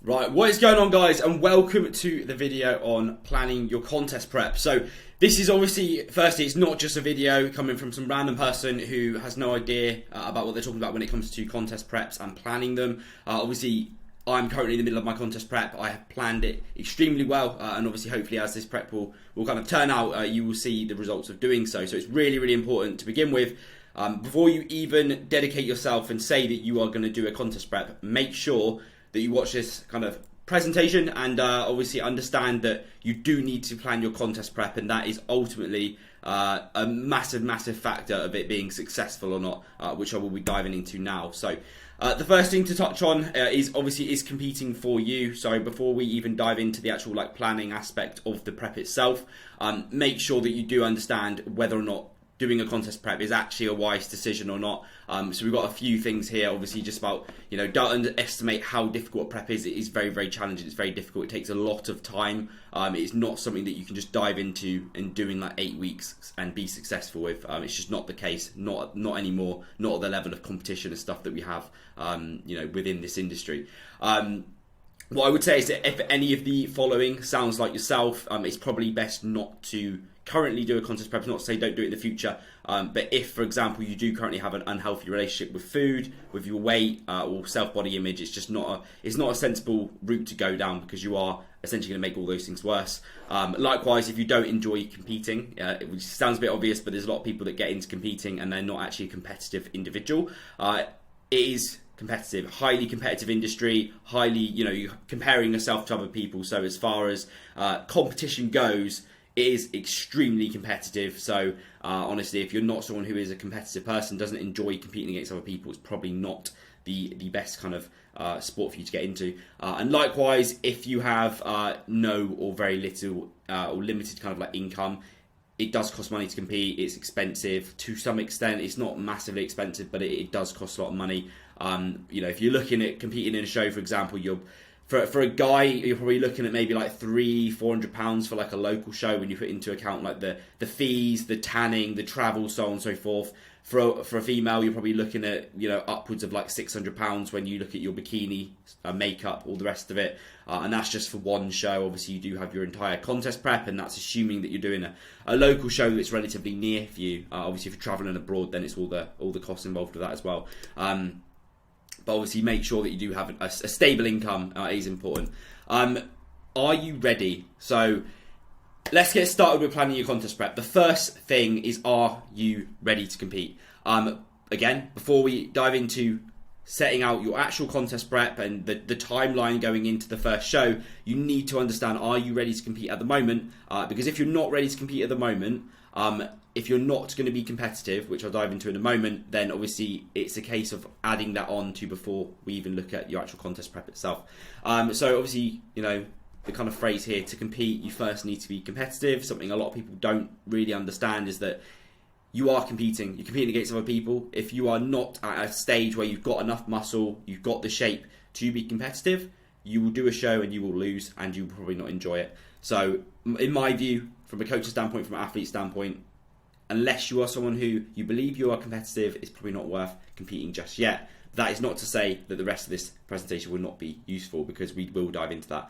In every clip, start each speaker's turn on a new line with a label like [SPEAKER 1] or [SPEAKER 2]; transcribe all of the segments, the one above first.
[SPEAKER 1] Right, what is going on, guys, and welcome to the video on planning your contest prep. So this is obviously, firstly, it's not just a video coming from some random person who has no idea about what they're talking about when it comes to contest preps and planning them. Obviously, I'm currently in the middle of my contest prep. I have planned it extremely well, and obviously, hopefully, as this prep will kind of turn out, you will see the results of doing so. So it's really, really important to begin with. Before you even dedicate yourself and say that you are going to do a contest prep, make sure that you watch this kind of presentation and obviously understand that you do need to plan your contest prep, and that is ultimately a massive factor of it being successful or not, which I will be diving into now. So the first thing to touch on is competing for you. So before we even dive into the actual planning aspect of the prep itself, make sure that you do understand whether or not doing a contest prep is actually a wise decision or not. So we've got a few things here, obviously, just about, don't underestimate how difficult a prep is. It is very, very challenging. It's very difficult. It takes a lot of time. It's not something that you can just dive into and do in 8 weeks and be successful with. It's just not the case, not anymore, not at the level of competition and stuff that we have, within this industry. What I would say is that if any of the following sounds like yourself, it's probably best not to currently do a contest prep. Not to say don't do it in the future, but if, for example, you do currently have an unhealthy relationship with food, with your weight or self-body image, it's just not a sensible route to go down, because you are essentially going to make all those things worse. Likewise, if you don't enjoy competing, which sounds a bit obvious, but there's a lot of people that get into competing and they're not actually a competitive individual. It is competitive, highly competitive industry, highly, you're comparing yourself to other people. So as far as competition goes, it is extremely competitive. So honestly, if you're not someone who is a competitive person, doesn't enjoy competing against other people, it's probably not the best kind of sport for you to get into. And likewise, if you have no or very little or limited kind of income, it does cost money to compete. It's expensive to some extent. It's not massively expensive, but it does cost a lot of money. If you're looking at competing in a show, for example, for a guy, you're probably looking at maybe £300-400 for a local show, when you put into account the fees, the tanning, the travel, so on and so forth. For a female, you're probably looking at upwards of £600 when you look at your bikini, makeup, all the rest of it, and that's just for one show. Obviously, you do have your entire contest prep, and that's assuming that you're doing a local show that's relatively near for you. Obviously, if you're travelling abroad, then it's all the costs involved with that as well. But obviously, make sure that you do have a stable income is important. Are you ready? So let's get started with planning your contest prep. The first thing is, are you ready to compete? Again, before we dive into setting out your actual contest prep and the timeline going into the first show, you need to understand, are you ready to compete at the moment? Because if you're not ready to compete at the moment, if you're not going to be competitive, which I'll dive into in a moment, then obviously it's a case of adding that on to before we even look at your actual contest prep itself. So obviously, the kind of phrase here, to compete, you first need to be competitive. Something a lot of people don't really understand is that you are competing. You're competing against other people. If you are not at a stage where you've got enough muscle, you've got the shape to be competitive, you will do a show and you will lose, and you will probably not enjoy it. So in my view, from a coach's standpoint, from an athlete's standpoint, unless you are someone who you believe you are competitive, it's probably not worth competing just yet. That is not to say that the rest of this presentation will not be useful, because we will dive into that.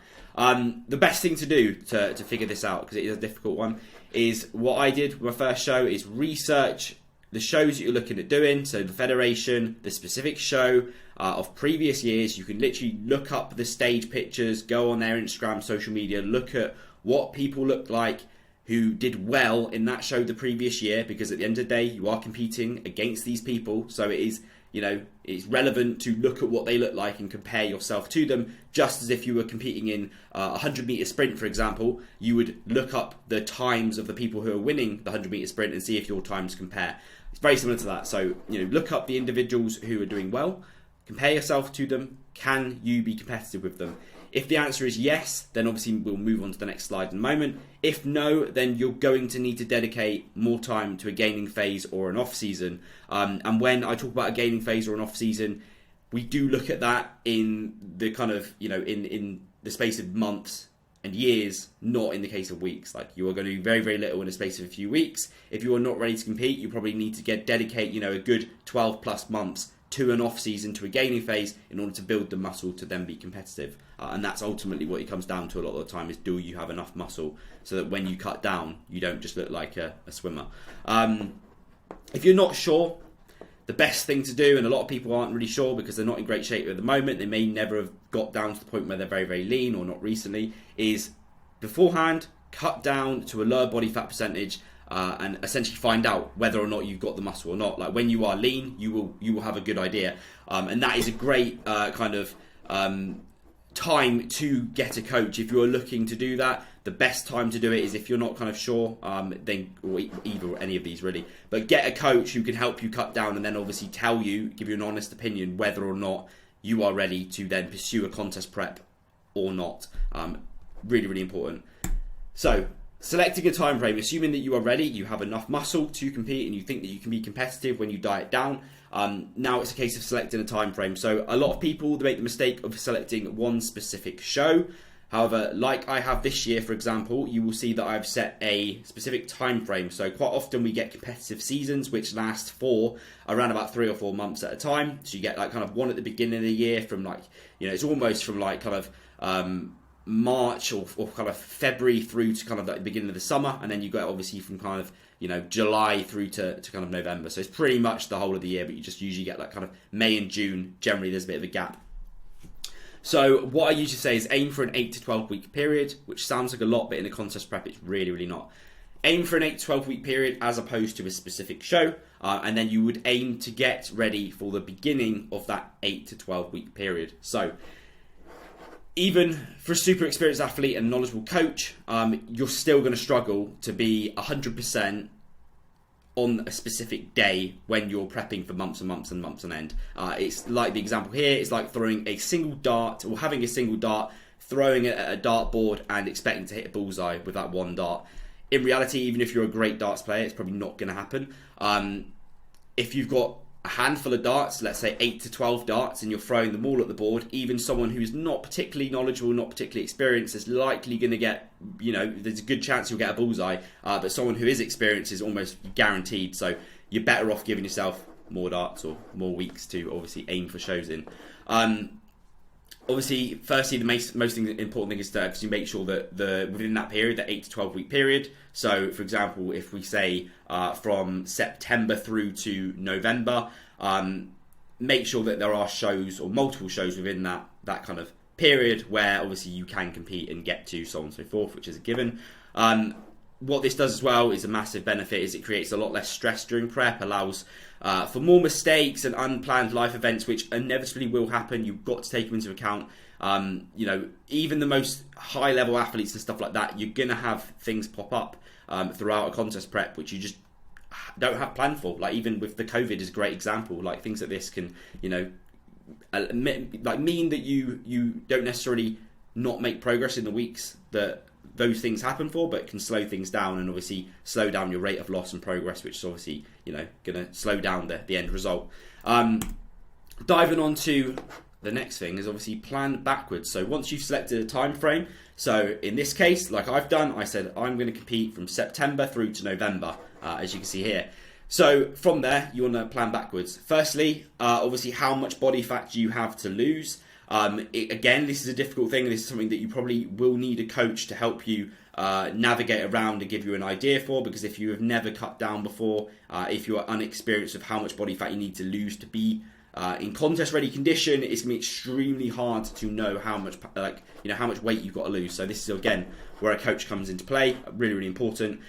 [SPEAKER 1] The best thing to do to figure this out, because it is a difficult one, is what I did with my first show, is research the shows that you're looking at doing. So the federation, the specific show of previous years. You can literally look up the stage pictures, go on their Instagram, social media, look at what people look like who did well in that show the previous year, because at the end of the day, you are competing against these people. So it is, it's relevant to look at what they look like and compare yourself to them, just as if you were competing in a 100-meter sprint, for example. You would look up the times of the people who are winning the 100-meter sprint and see if your times compare. It's very similar to that. So, look up the individuals who are doing well, compare yourself to them. Can you be competitive with them? If the answer is yes, then obviously we'll move on to the next slide in a moment. If no, then you're going to need to dedicate more time to a gaining phase or an off season. And when I talk about a gaining phase or an off season, we do look at that in the kind of, in the space of months and years, not in the case of weeks. You are going to do very, very little in the space of a few weeks. If you are not ready to compete, you probably need to dedicate, a good 12 plus months to an off season, to a gaining phase, in order to build the muscle to then be competitive. And that's ultimately what it comes down to a lot of the time, is do you have enough muscle so that when you cut down, you don't just look like a swimmer. If you're not sure, the best thing to do, and a lot of people aren't really sure because they're not in great shape at the moment, they may never have got down to the point where they're very, very lean, or not recently, is beforehand, cut down to a lower body fat percentage, and essentially find out whether or not you've got the muscle or not. Like when you are lean, you will have a good idea, and that is a great time to get a coach. If you're looking to do that, the best time to do it is if you're not kind of sure, then, or either any of these really, but get a coach who can help you cut down, and then obviously give you an honest opinion whether or not you are ready to then pursue a contest prep or not. Really, really important. So, selecting a time frame, assuming that you are ready, you have enough muscle to compete, and you think that you can be competitive when you diet down. Now it's a case of selecting a time frame. So a lot of people, they make the mistake of selecting one specific show. However, like I have this year, for example, you will see that I've set a specific time frame. So quite often we get competitive seasons which last for around about 3 or 4 months at a time. So you get like kind of one at the beginning of the year, from like, it's almost from like kind of March or kind of February through to kind of like the beginning of the summer, and then you go obviously from kind of July through to kind of November. So it's pretty much the whole of the year, but you just usually get like kind of May and June. Generally there's a bit of a gap. So what I usually say is aim for an 8 to 12 week period, which sounds like a lot, but in a contest prep it's really, really not. Aim for an 8 to 12 week period as opposed to a specific show, and then you would aim to get ready for the beginning of that 8 to 12 week period. So even for a super experienced athlete and knowledgeable coach, you're still going to struggle to be 100% on a specific day when you're prepping for months and months and months on end. It's like the example here, it's like throwing a single dart, or having a single dart, throwing it at a dartboard and expecting to hit a bullseye with that one dart. In reality, even if you're a great darts player, it's probably not going to happen. If you've got a handful of darts, let's say 8 to 12 darts, and you're throwing them all at the board, even someone who's not particularly knowledgeable, not particularly experienced, is likely going to get, there's a good chance you'll get a bullseye, but someone who is experienced is almost guaranteed. So you're better off giving yourself more darts or more weeks to obviously aim for shows in. Obviously, firstly, the most important thing is to make sure that within that period, the 8 to 12 week period. So, for example, if we say from September through to November, make sure that there are shows or multiple shows within that kind of period where obviously you can compete and get to, so on and so forth, which is a given. What this does as well is a massive benefit, is it creates a lot less stress during prep, allows for more mistakes and unplanned life events, which inevitably will happen. You've got to take them into account. Even the most high level athletes and stuff like that, you're going to have things pop up throughout a contest prep, which you just don't have planned for. Like even with the COVID is a great example. Like things like this can, mean that you don't necessarily not make progress in the weeks that those things happen for, but can slow things down and obviously slow down your rate of loss and progress, which is obviously going to slow down the end result. Diving on to the next thing is obviously plan backwards. So once you've selected a time frame, so in this case, like I've done, I said I'm going to compete from September through to November, as you can see here. So from there, you want to plan backwards. Firstly, obviously how much body fat do you have to lose? Again, this is a difficult thing. This is something that you probably will need a coach to help you navigate around and give you an idea for, because if you have never cut down before, if you are unexperienced of how much body fat you need to lose to be in contest ready condition, it's going to be extremely hard to know how much how much weight you've got to lose. So this is again where a coach comes into play, really, really important.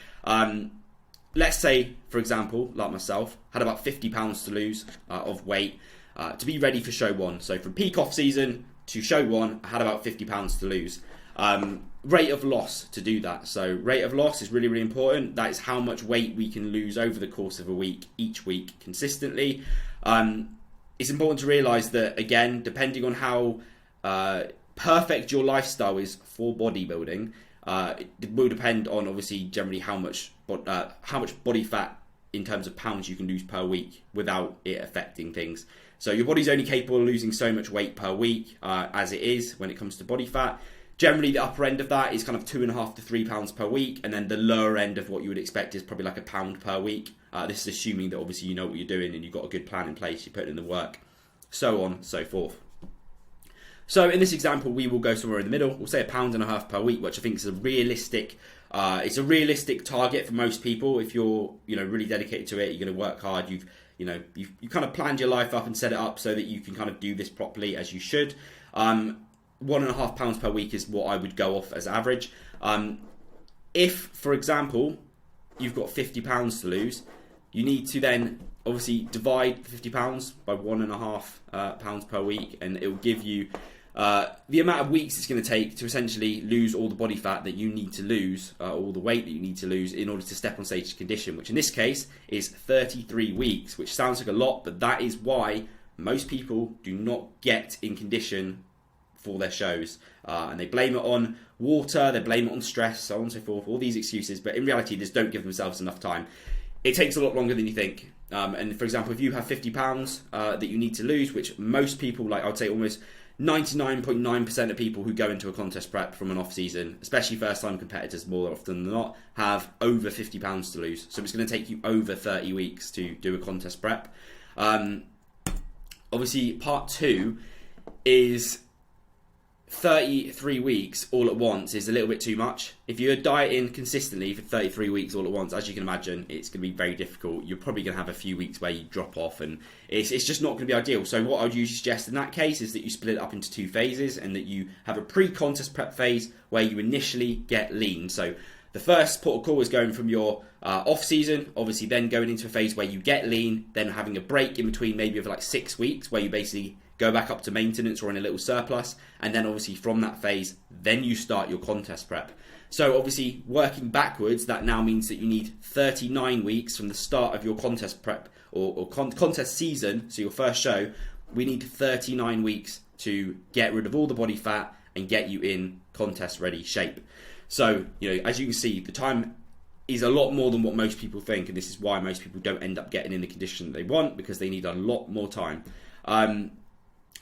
[SPEAKER 1] Let's say, for example, like myself, had about 50 pounds to lose of weight to be ready for show one. So from peak off season to show one, I had about 50 pounds to lose. Rate of loss to do that. So rate of loss is really, really important. That is how much weight we can lose over the course of a week, each week, consistently. It's important to realise that, again, depending on how perfect your lifestyle is for bodybuilding, it will depend on obviously generally how much body fat in terms of pounds you can lose per week without it affecting things. So your body's only capable of losing so much weight per week as it is when it comes to body fat. Generally, the upper end of that is kind of 2.5 to 3 pounds per week, and then the lower end of what you would expect is probably like £1 per week. This is assuming that obviously you know what you're doing and you've got a good plan in place, you put in the work. so on, so forth. So in this example, we will go somewhere in the middle. We'll say £1.50 per week, which I think is a realistic. It's a realistic target for most people. If you're, really dedicated to it, you're going to work hard. You've kind of planned your life up and set it up so that you can kind of do this properly as you should. £1.50 per week is what I would go off as average. If, for example, you've got £50 to lose, you need to then obviously divide £50 by £1.50 per week, and it will give you the amount of weeks it's going to take to essentially lose all the body fat that you need to lose, all the weight that you need to lose in order to step on stage to condition, which in this case is 33 weeks, which sounds like a lot, but that is why most people do not get in condition for their shows. And they blame it on water, they blame it on stress, so on and so forth, all these excuses, but in reality, they just don't give themselves enough time. It takes a lot longer than you think. And for example, if you have £50 that you need to lose, which most people, like I would say almost 99.9% of people who go into a contest prep from an off season, especially first time competitors more often than not, have over £50 to lose. So it's going to take you over 30 weeks to do a contest prep. Obviously, part 2 is 33 weeks all at once is a little bit too much. If you're dieting consistently for 33 weeks all at once, as you can imagine, it's going to be very difficult. You're probably going to have a few weeks where you drop off, and it's just not going to be ideal. So what I would usually suggest in that case is that you split it up into 2 phases, and that you have a pre-contest prep phase where you initially get lean. So the first port of call is going from your off season, obviously then going into a phase where you get lean, then having a break in between maybe of like 6 weeks where you basically go back up to maintenance or in a little surplus, and then obviously from that phase, then you start your contest prep. So obviously working backwards, that now means that you need 39 weeks from the start of your contest prep or contest season, so your first show, we need 39 weeks to get rid of all the body fat and get you in contest ready shape. So, as you can see, the time is a lot more than what most people think, and this is why most people don't end up getting in the condition that they want, because they need a lot more time.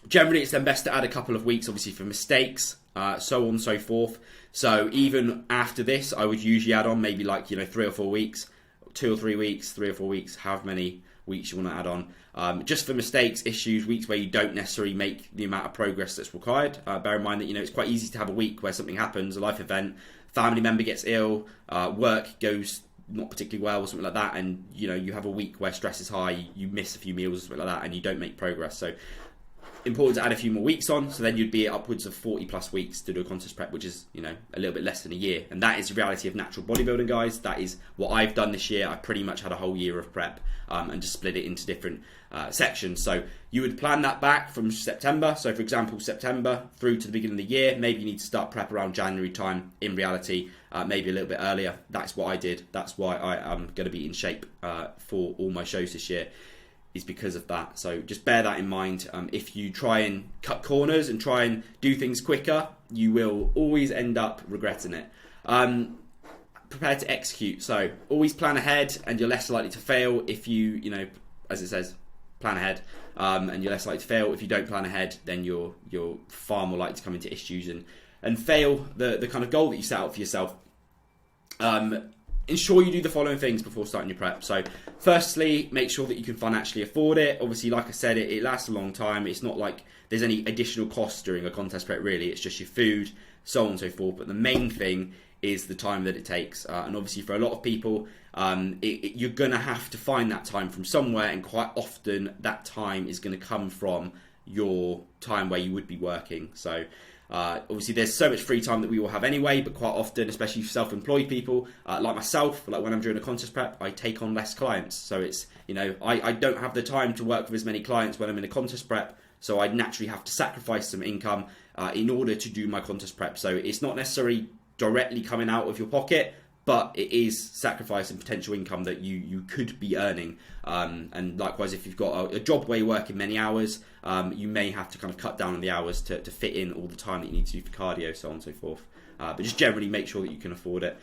[SPEAKER 1] Generally, it's then best to add a couple of weeks, obviously, for mistakes, so on and so forth. So even after this, I would usually add on maybe like, 3 or 4 weeks, 2 or 3 weeks, 3 or 4 weeks, however many weeks you want to add on. Just for mistakes, issues, weeks where you don't necessarily make the amount of progress that's required. Bear in mind that, it's quite easy to have a week where something happens, a life event, family member gets ill, work goes not particularly well or something like that, and, you have a week where stress is high, you miss a few meals or something like that, and you don't make progress. So important to add a few more weeks on, so then you'd be upwards of 40 plus weeks to do a contest prep, which is, a little bit less than a year. And that is the reality of natural bodybuilding, guys. That is what I've done this year. I pretty much had a whole year of prep and just split it into different sections. So you would plan that back from September. So for example, September through to the beginning of the year, maybe you need to start prep around January time. In reality, maybe a little bit earlier. That's what I did. That's why I am going to be in shape for all my shows this year, is because of that. So just bear that in mind. If you try and cut corners and try and do things quicker, you will always end up regretting it. Prepare to execute. So always plan ahead, and you're less likely to fail if you, as it says, plan ahead, and you're less likely to fail. If you don't plan ahead, then you're far more likely to come into issues and fail the kind of goal that you set out for yourself. Ensure you do the following things before starting your prep. So firstly, make sure that you can financially afford it. Obviously, like I said, it lasts a long time. It's not like there's any additional costs during a contest prep, really. It's just your food, so on and so forth. But the main thing is the time that it takes. And obviously for a lot of people, you're going to have to find that time from somewhere, and quite often that time is going to come from your time where you would be working. So obviously there's so much free time that we all have anyway, but quite often, especially self-employed people like myself, like when I'm doing a contest prep, I take on less clients. So it's, I don't have the time to work with as many clients when I'm in a contest prep, so I naturally have to sacrifice some income in order to do my contest prep. So it's not necessarily directly coming out of your pocket, but it is sacrificing potential income that you could be earning. And likewise, if you've got a job where you're working many hours, you may have to kind of cut down on the hours to fit in all the time that you need to do for cardio, so on and so forth. But just generally make sure that you can afford it.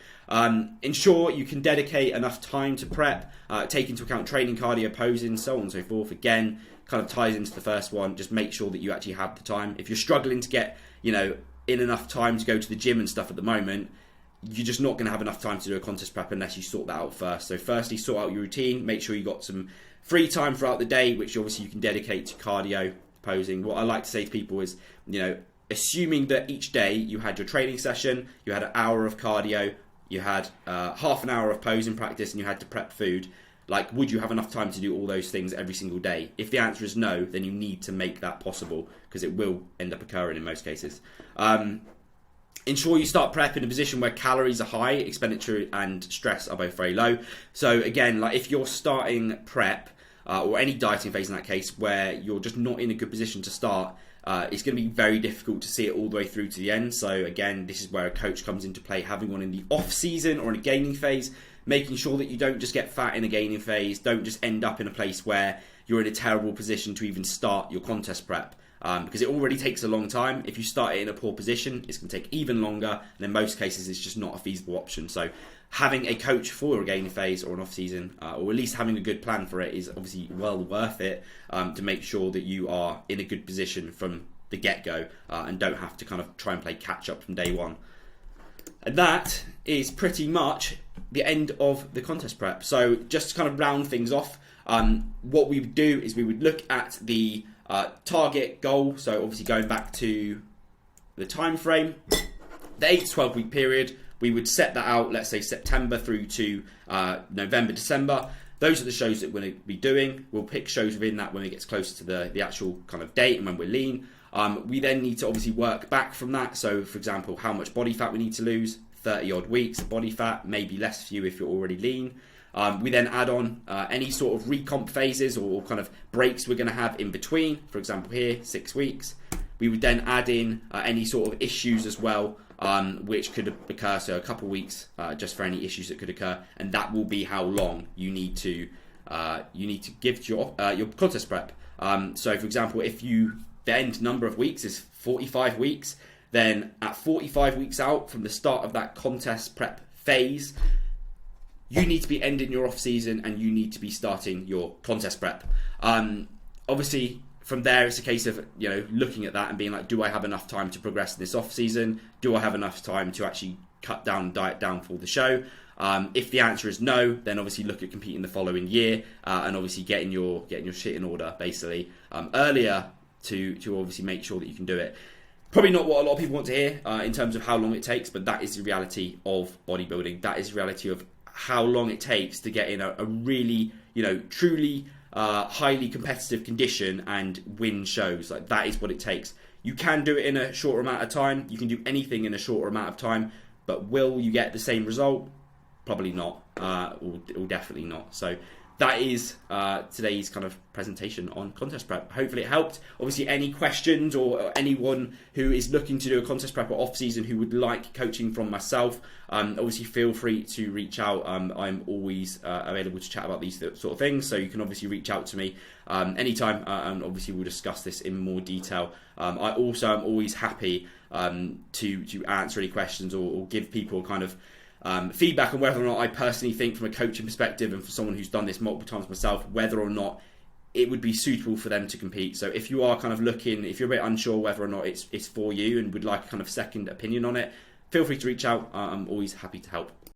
[SPEAKER 1] Ensure you can dedicate enough time to prep, take into account training, cardio, posing, so on and so forth. Again, kind of ties into the first one. Just make sure that you actually have the time. If you're struggling to get, in enough time to go to the gym and stuff at the moment, you're just not going to have enough time to do a contest prep unless you sort that out first. So firstly, sort out your routine. Make sure you got some free time throughout the day, which obviously you can dedicate to cardio, proposing. What I like to say to people is, assuming that each day you had your training session, you had an hour of cardio, you had half an hour of posing practice, and you had to prep food, like, would you have enough time to do all those things every single day? If the answer is no, then you need to make that possible, because it will end up occurring in most cases. Ensure you start prep in a position where calories are high, expenditure and stress are both very low. So again, like if you're starting prep or any dieting phase in that case where you're just not in a good position to start, it's going to be very difficult to see it all the way through to the end. So again, this is where a coach comes into play, having one in the off season or in a gaining phase, making sure that you don't just get fat in a gaining phase, don't just end up in a place where you're in a terrible position to even start your contest prep. Because it already takes a long time. If you start it in a poor position, it's going to take even longer, and in most cases it's just not a feasible option. So having a coach for a gaining phase or an off season, or at least having a good plan for it, is obviously well worth it, to make sure that you are in a good position from the get-go, and don't have to kind of try and play catch up from day one. And that is pretty much the end of the contest prep. So just to kind of round things off, what we would do is we would look at the target goal. So obviously going back to the time frame, the 8 to 12 week period, we would set that out, let's say September through to November, December. Those are the shows that we're going to be doing. We'll pick shows within that when it gets closer to the actual kind of date and when we're lean. We then need to obviously work back from that. So for example, how much body fat we need to lose, 30 odd weeks of body fat, maybe less for you if you're already lean. We then add on any sort of recomp phases or kind of breaks we're going to have in between. For example, here, 6 weeks. We would then add in any sort of issues as well, which could occur. So a couple of weeks just for any issues that could occur, and that will be how long you need to give to your contest prep. So for example, if the end number of weeks is 45 weeks, then at 45 weeks out from the start of that contest prep phase, you need to be ending your off season and you need to be starting your contest prep. Obviously, from there, it's a case of looking at that and being like, do I have enough time to progress in this off season? Do I have enough time to actually cut down diet down for the show? If the answer is no, then obviously look at competing the following year, and obviously getting your shit in order basically earlier to obviously make sure that you can do it. Probably not what a lot of people want to hear in terms of how long it takes, but that is the reality of bodybuilding. That is the reality of how long it takes to get in a really, truly highly competitive condition and win shows. Like, that is what it takes. You can do it in a shorter amount of time. You can do anything in a shorter amount of time, but will you get the same result? Probably not, or definitely not. So that is today's kind of presentation on contest prep. Hopefully it helped. Obviously, any questions or anyone who is looking to do a contest prep or off season who would like coaching from myself, obviously feel free to reach out. I'm always available to chat about these sort of things, so you can obviously reach out to me anytime, and obviously we'll discuss this in more detail. I also am always happy to answer any questions or give people kind of feedback on whether or not I personally think, from a coaching perspective and for someone who's done this multiple times myself, whether or not it would be suitable for them to compete. So if you are kind of looking, if you're a bit unsure whether or not it's for you and would like a kind of second opinion on it, feel free to reach out. I'm always happy to help.